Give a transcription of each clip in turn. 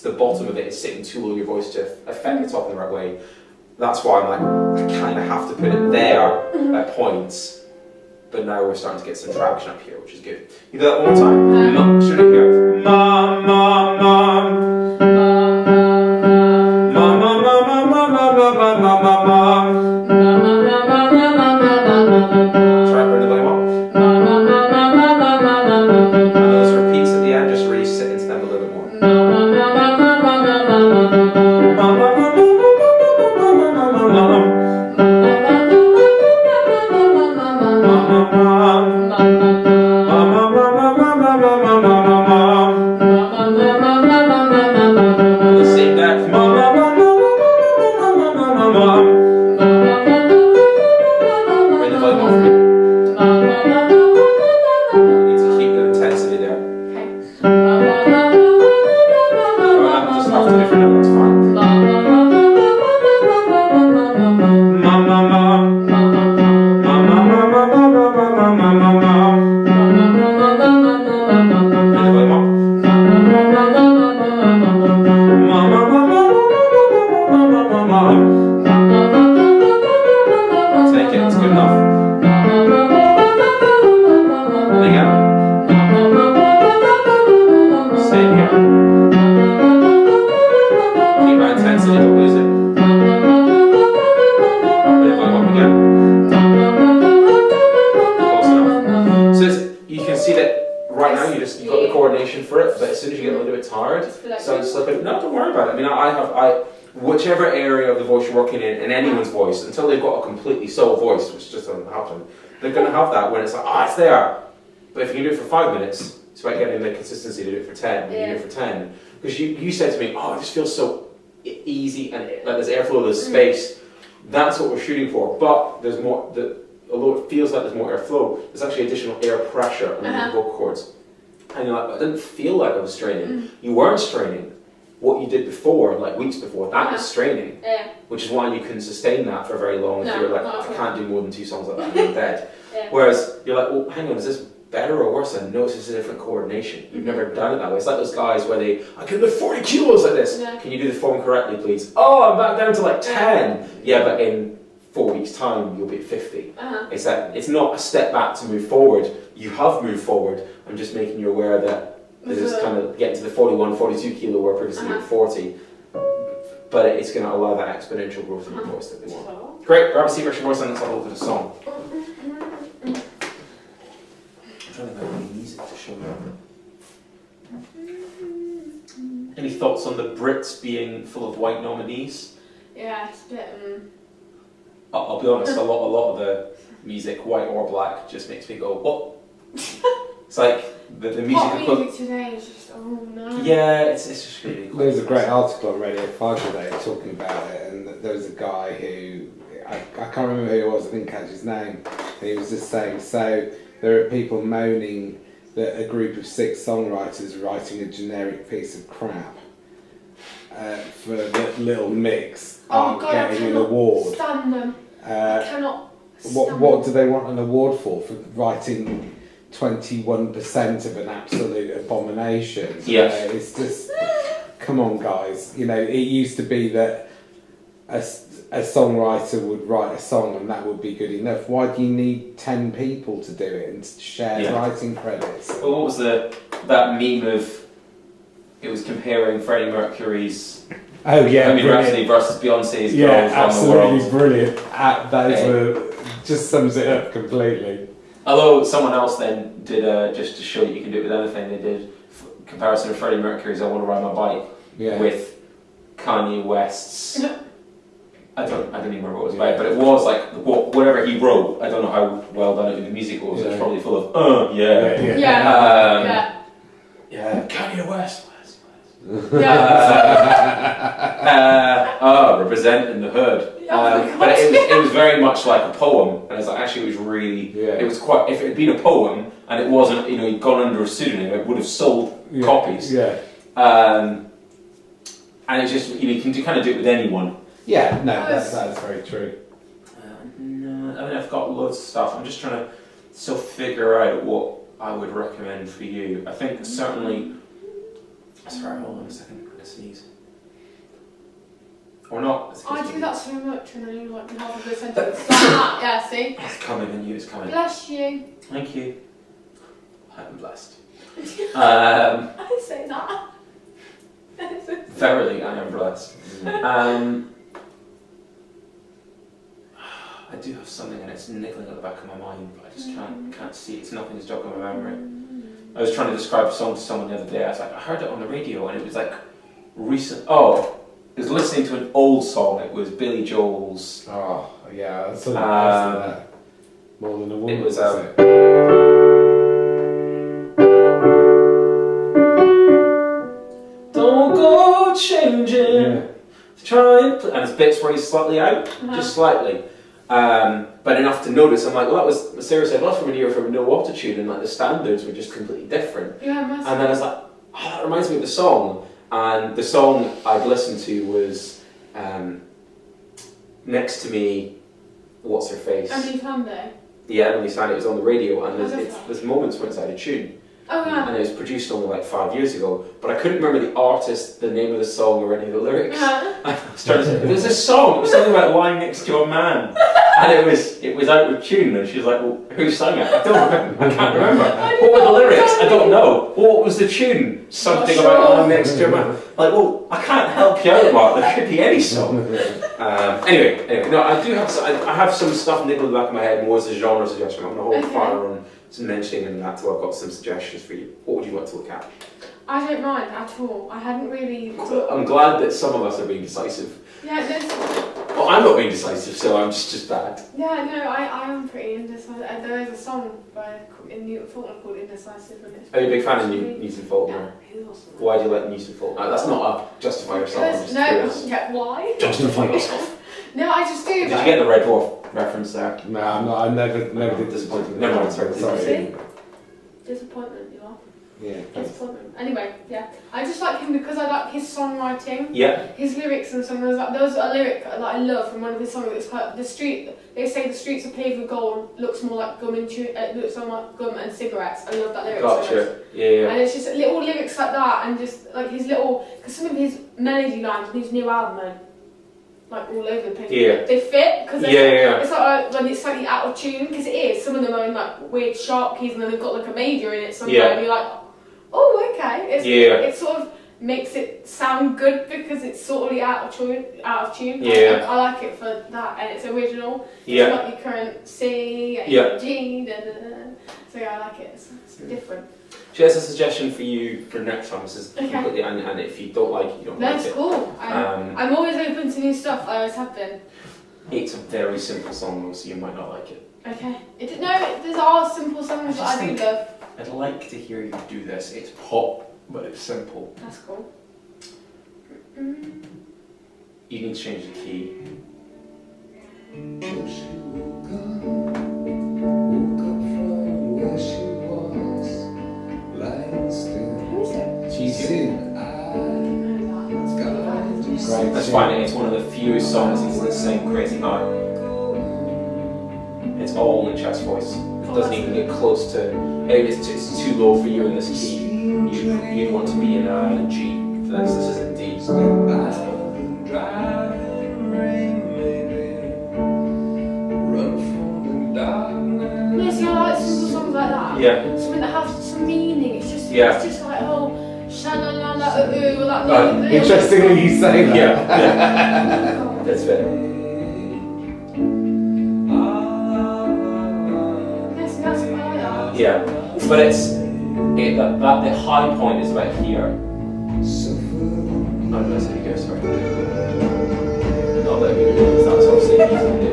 the bottom of it is sitting too low your voice to affect the top in the right way. That's why I'm like, I kind of have to put it there at points. But now we're starting to get some traction up here, which is good. You do that one more time? Should it go? Ma, ma, ma. Ma, ma, ma, ma, ma, ma, ma, ma, ma, ma, ma. Try and bring the volume up. And those repeats at the end, just really sit into them a little bit more. Whichever area of the voice you're working in anyone's voice, until they've got a completely sole voice, which just doesn't happen, they're going to have that when it's like, it's there. But if you can do it for 5 minutes, it's about getting the consistency to do it for 10. You do it for 10. Because you said to me, it just feels so easy and like there's airflow, there's space. That's what we're shooting for. But there's more, although it feels like there's more airflow, there's actually additional air pressure on the vocal cords. And you're like, I didn't feel like I was straining. You weren't straining. What you did before, like weeks before, that was straining. Which is why you couldn't sustain that for very long. If you're like, I can't do more than 2 songs like that, I'm dead. Whereas you're like, well, hang on, is this better or worse? And no, it's just a different coordination. You've never done it that way. It's like those guys where I can lift 40 kilos like this. Can you do the form correctly, please? Oh, I'm back down to like 10. Yeah, but in 4 weeks' time, you'll be at 50. It's that it's not a step back to move forward. You have moved forward. I'm just making you aware that this is kind of getting to the 41, 42 kilo where previously you were 40. But it's going to allow that exponential growth in your voice that they want. Great, grab a seat, rest your voice, and let's have a look at the song. I'm trying to think of any music to show you. Any thoughts on the Brits being full of white nominees? Yeah, it's a bit. I'll be honest, a lot of the music, white or black, just makes me go, what? It's like the music. Pop music today is just, oh no. Yeah, it's just really cool. There was a great article on Radio 5 today talking about it, and there was a guy who, I can't remember who it was, I didn't catch his name, and he was just saying, so there are people moaning that a group of 6 songwriters writing a generic piece of crap for the Little Mix aren't getting an award. Stand them. I cannot stand what do they want an award for writing 21% of an absolute abomination? Yeah. It's just, come on guys, it used to be that a songwriter would write a song and that would be good enough. Why do you need 10 people to do it and share writing credits? Well, what was that meme of, it was comparing Freddie Mercury's Rhapsody versus Beyonce's Girls Around the World. Absolutely brilliant. Just sums it up completely. Although someone else then did, just to show you can do it with anything, they did comparison of Freddie Mercury's I Want to Ride My Bike with Kanye West's, I don't even remember what it was about, but it was like, whatever he wrote, I don't know how well done it with the music was, it was probably full of, Kanye West. Representing the hood. But it was very much like a poem, and it's like actually it was really it was quite. If it had been a poem and it wasn't, he'd gone under a pseudonym, it would have sold copies. And it's just you can kind of do it with anyone. Yeah, no, that's very true. No, I mean I've got loads of stuff. I'm just trying to still figure out what I would recommend for you. I think certainly Sorry, hold on a second. I'm gonna sneeze. Or not. I do that so much, and then you like half of the sentence like that. Yeah, see. It's coming, and you. It's coming. Bless you. Thank you. I'm blessed. I say that. Verily, I am blessed. I do have something, and it's niggling at the back of my mind, but I just can't see it. It's nothing's jogging my memory. I was trying to describe a song to someone the other day. I was like, I heard it on the radio, and it was like recent. Oh, I was listening to an old song. It was Billy Joel's. Oh, yeah, that's that. More Than a Woman. It was. Don't go changing. Try and there's bits where he's slightly out, just slightly. But enough to notice. I'm like, well, that was Sarah said. Well, that's from an era from no autotune, and like the standards were just completely different. Yeah, and then I was like, oh, that reminds me of the song. And the song I'd listened to was Next to Me. What's her face? Emily Sunday. Yeah, Emily Sandé. It was on the radio, and there's moments where it's out of tune. Oh yeah. And it was produced only like 5 years ago, but I couldn't remember the artist, the name of the song, or any of the lyrics. I was trying to say, it was a song. It was something about lying next to a man, and it was out of tune. And she was like, "Well, who sang it? I don't remember. I can't remember. What were the lyrics? I don't know. What was the tune? Something about lying next to a man. Like, well, I can't help you out, Mark. There could be any song. Anyway, no, I do have. I have some stuff niggling in the back of my head. More as a genre suggestion. I'm gonna hold fire on some mentioning and that till I've got some suggestions for you. What would you like to look at? I don't mind at all. I hadn't really. I'm glad that some of us are being decisive. Yeah, Well, I'm not being decisive, so I'm just bad. Yeah, no, I am pretty indecisive. There is a song in Newton Faulkner called Indecisive. And it's Are you a big fan of Newton Faulkner? Yeah, he's awesome. Why do you like Newton Faulkner? That's not a justify yourself. I'm just curious. Yeah, why? Justify yourself. No, I just do. Did you get the Red Dwarf reference there? No, I'm not. I never did. Disappointing. Never mind. Sorry. See? Disappointment, you are. Yeah. Disappointment. Anyway, yeah. I just like him because I like his songwriting. Yeah. His lyrics and songs. There was a lyric that I love from one of his songs. It's called "The Street." They say the streets are paved with gold. Looks more like gum and looks more like gum and cigarettes. I love that lyric. Gotcha. So much. Yeah. And it's just little lyrics like that, and just like his little, because some of his melody lines on his new album are like all over the place. Yeah. They fit because Yeah. it's like when it's slightly out of tune, because it is. Some of them are in like weird sharp keys, and then they've got like a major in it somewhere, Yeah. and you're like, oh, okay. It sort of makes it sound good because it's sort of out of tune. Yeah. I like it for that, and it's original. Yeah. It's not your current C, Yeah. G, da, da, da. So yeah, I like it. It's different. She has a suggestion for you for next time. This is Okay. completely, and if you don't like it, you don't like That's it. cool. I'm always open to new stuff. I always have been. It's a very simple song, so you might not like it. Okay. There are simple songs that I do love. I'd like to hear you do this. It's pop, but it's simple. That's cool. You need to change the key. Who is it? She's That's fine. It's one of the few songs that's the same crazy high. It's all in chest voice. It doesn't even get close to. Maybe it's too low for you in this key. You'd want to be in a G. This is in D. No, see, I like simple songs like that. Yeah. Something that has some meaning. It's just like, oh, sha-la-la-la, ooh, that. Interestingly, you say that. Yeah. That's fair. Yes, that's what I like that. Yeah. But the high point is about here. Oh, that's how you go, sorry. Not that we do, that's obviously easy to do.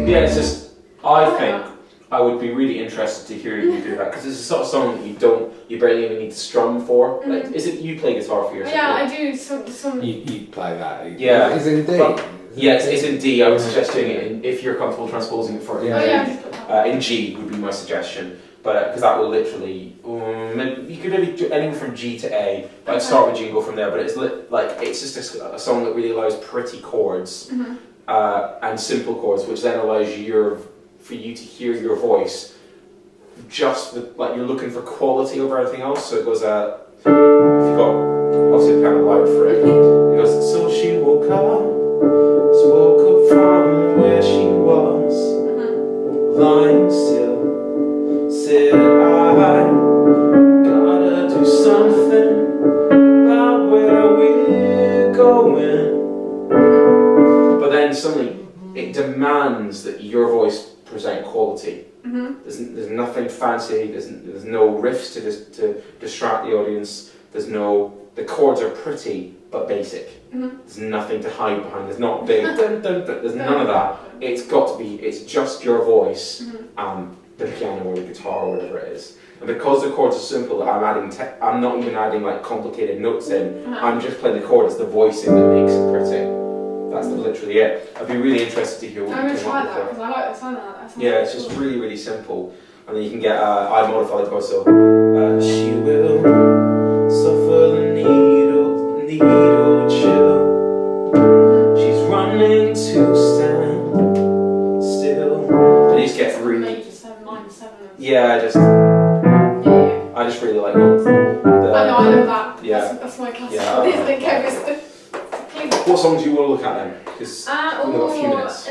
Yeah, it's just, I think I would be really interested to hear you do that, because it's the sort of song that you barely even need to strum for. Like, is it you play guitar for yourself? Yeah, I do some. You play that. Yeah. It's in D. Yeah, it's in D. I would suggest doing it if you're comfortable transposing it for Oh yeah, just put that. in G would be my suggestion. but because that will literally, you could maybe do anything from G to A. But I'd start with G and go from there. But it's it's just a song that really allows pretty chords and simple chords, which then allows for you to hear your voice. Just with, like, you're looking for quality over everything else. So it goes if you got obviously kind of loud for it. It goes, so she woke up from where she was, lying still, said I gotta do something about where we're going. But then suddenly it demands that your voice present quality. There's nothing fancy. There's no riffs to distract the audience. The chords are pretty but basic. There's nothing to hide behind. There's not big. Dun, dun, dun. There's none of that. It's got to be. It's just your voice and the piano or the guitar or whatever it is. And because the chords are simple, I'm not even adding like complicated notes in. I'm just playing the chord. It's the voicing that makes it pretty. That's literally it. I'd be really interested to hear what I'm you going to came try up that with. because I like the sound of that. Yeah, it's just really, really simple. And then you can get I modified the chord, so she will suffer the needle chill. She's running to stand still. And you just get really. Major 7, minor 7. Yeah, I just really like the. I know, I love that. Yeah. That's my classic. Yeah, I Isn't like it, Kevin? What songs do you want to look at then? Because we've got a few minutes.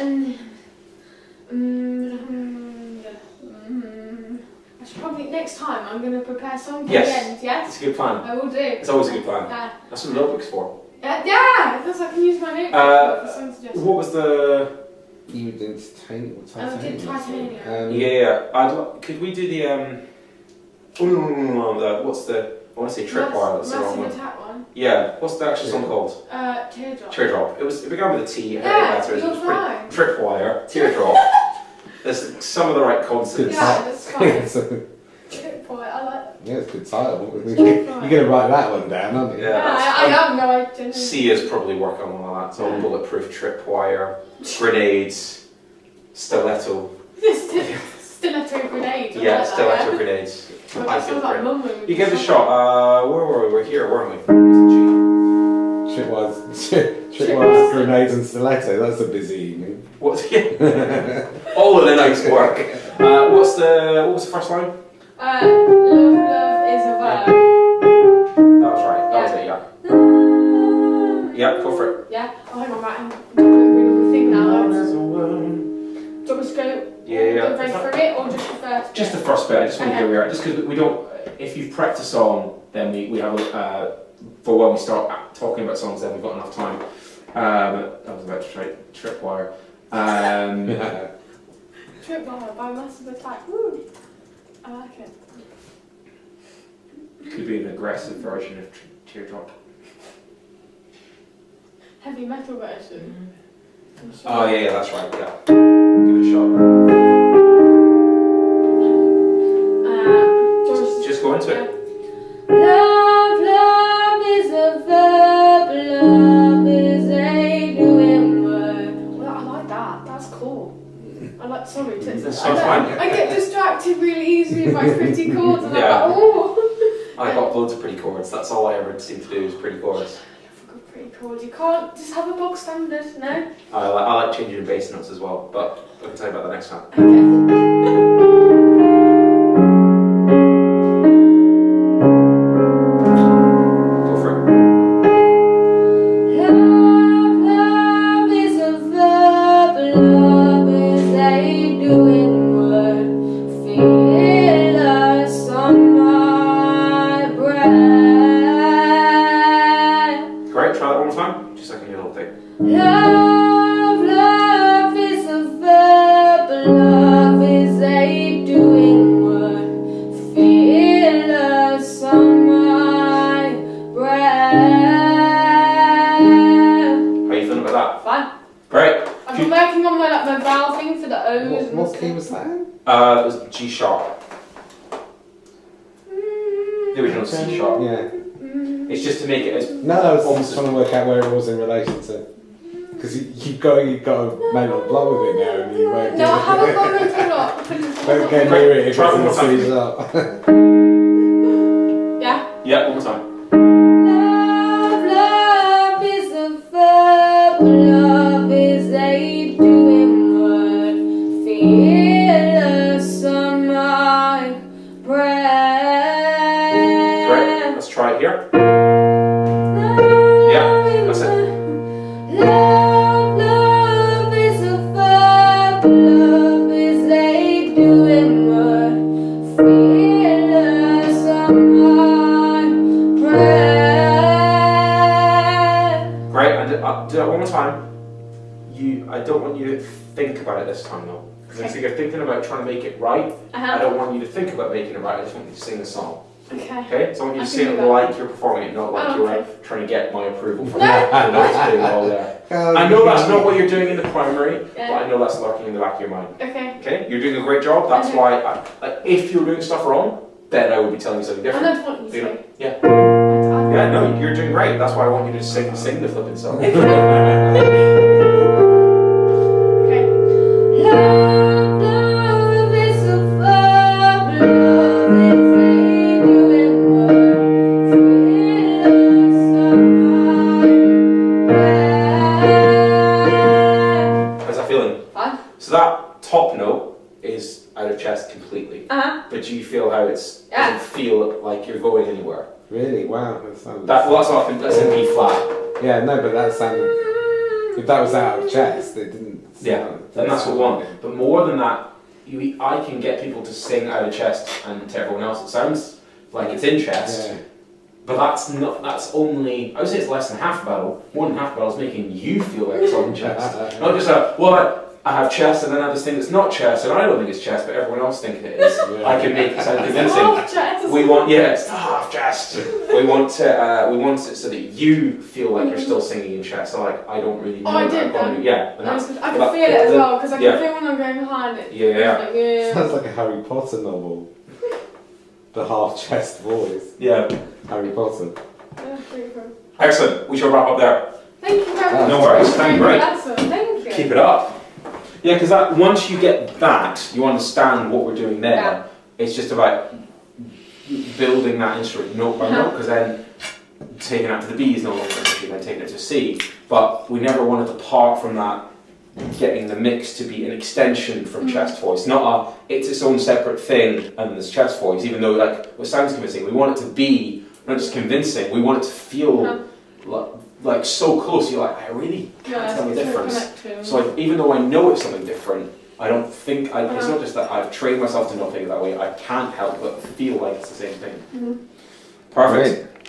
I should probably next time I'm going to prepare songs for Yes. the end. Yes, It's a good plan. I will do. It's always a good plan. Yeah. That's what notebook's for. Yeah, because I can use my notebook for song suggestions. What was the? You were doing Titanium. I did Titanium. Yeah. Could we do the what's the? I want to say Tripwire. That's the wrong Massive one. Attack one. Yeah. What's the actual song called? Teardrop. Teardrop. It began with a T. Yeah, It you're was fine. Tripwire. Teardrop. There's some of the right consonants. Yeah, that's fine. So, Tripwire, I like that. yeah, it's a good title. You're going to write that one down, aren't you? Yeah. I have no idea. C is probably working on all that. So bulletproof, tripwire, grenades, stiletto. Stiletto grenade. Yeah, like stiletto that, grenades. yeah. That sounds like mumbling. You give it a shot. Where were we? We're here, weren't we? Tripwires, grenades and stiletto. That's a busy evening. What's all of the nice work. What was the first line? Love is a verb. That was right. That was it. Yeah. Yeah. Go for it. Yeah. Oh, hang on, right. I'm doing the thing now. Do you want me to go? Yeah. Go right through it, or just the first? Just the first bit. I just want to hear where we are. Just because we don't. If you've prepped a song, then we have for when we start talking about songs, then we've got enough time. I was about to try Tripwire. Tripwire by Massive Attack. Woo! I like it. Could be an aggressive version of Teardrop. Heavy metal version. Oh yeah, that's right. Yeah. Give it a shot. Just go into it. Love is a verb, love is a doing word. Well, I like that. That's cool. I like, sorry, That's so fine. I get distracted really easily by pretty chords, and Yeah. I'm like, oh. I got loads of pretty chords. That's all I ever seem to do is pretty chords. I love a good pretty chord. You can't just have a bog standard, no? I like changing the bass notes as well, but I can tell you about that next time. Okay. Go for it. Love is a verb, love is a doing word. Feel us on my breath. Great, try that one more time. Just so I can hear the whole thing. Love is a verb, love is a doing word. Feel us on my breath. How you feeling about Fun. that? Great. I've been working on my vowel thing for the O's. and What stuff. key was that? It was G sharp. The original C sharp. Yeah. It's just to make it as No, I was almost trying to work out where it was in relation to. Because you've got a mental block with it now, and you won't. No, I haven't got mental block. Don't go near it if Try one more it's time. speeds up. Yeah. Yeah, one more time. Love is a verb. Love is a doing word. Fearless on my breath. Great. Let's try it here. Yeah, that's it. Love is a verb. Love is a doing word. Fearless on my breath. Great. And do that one more time. I don't want you to think about it this time though. Because if you're thinking about trying to make it right, I don't want you to think about making it right. I just want you to sing the song. Okay. Okay? So I want you I to can sing do it that. like you're performing it, not like Oh, you're okay. trying to get my approval from No. you. And not just doing it all there. I know that's not what you're doing in the primary, but I know that's lurking in the back of your mind. Okay. Okay? You're doing a great job. That's Okay. why, if you're doing stuff wrong, then I would be telling you something I different. don't want you to You know? say. Yeah. I- Yeah, no, you're doing great. That's why I want you to sing the flipping song. Okay. Love is a verb. Love is a doing word. Fearless on my breath. How's that feeling? Fine. So that top note is out of chest completely. Uh-huh. But do you feel how it's Yeah. doesn't feel like you're going anywhere? Really? Wow. That sounds. That's often that's in B flat. Yeah, no, but that sounded. If that was out of chest, it didn't. Yeah, and that's what we want. But more than that, I can get people to sing out of chest, and to everyone else it sounds like it's in chest. Yeah. But that's only, I would say it's less than half the battle. More than half the battle is making you feel like it's all in chest. Not just I have chest and then I have this thing that's not chest and I don't think it's chest but everyone else thinks it is. Yeah. I can make it sound convincing. Oh, Jess. We want, it's half chest. We want it so that you feel like you're still singing in chest. So like, I don't really know Oh, I what did I'm going to do. Yeah. And I that's, can but feel it as the- well because I can yeah. feel when I'm going behind it. Yeah, yeah. Like, yeah. Sounds like a Harry Potter novel. The half chest voice. Yeah. Harry Potter. Yeah, pretty cool. Excellent. We shall wrap up there. Thank you very much. No worries, thank you, Very right. awesome. Thank you. Keep it up. Yeah, because once you get that, you understand what we're doing there. Yeah. It's just about building that instrument note by note, because then taking it to the B is no longer an issue, then taking it to C. But we never wanted to part from that, getting the mix to be an extension from chest voice, not it's its own separate thing and there's chest voice, even though like it sounds convincing. We want it to be not just convincing, we want it to feel like so close. You're like, I really can't tell the difference. So like, even though I know it's something different, I don't think it's not just that I've trained myself to not think that way. I can't help but feel like it's the same thing. Perfect. Great.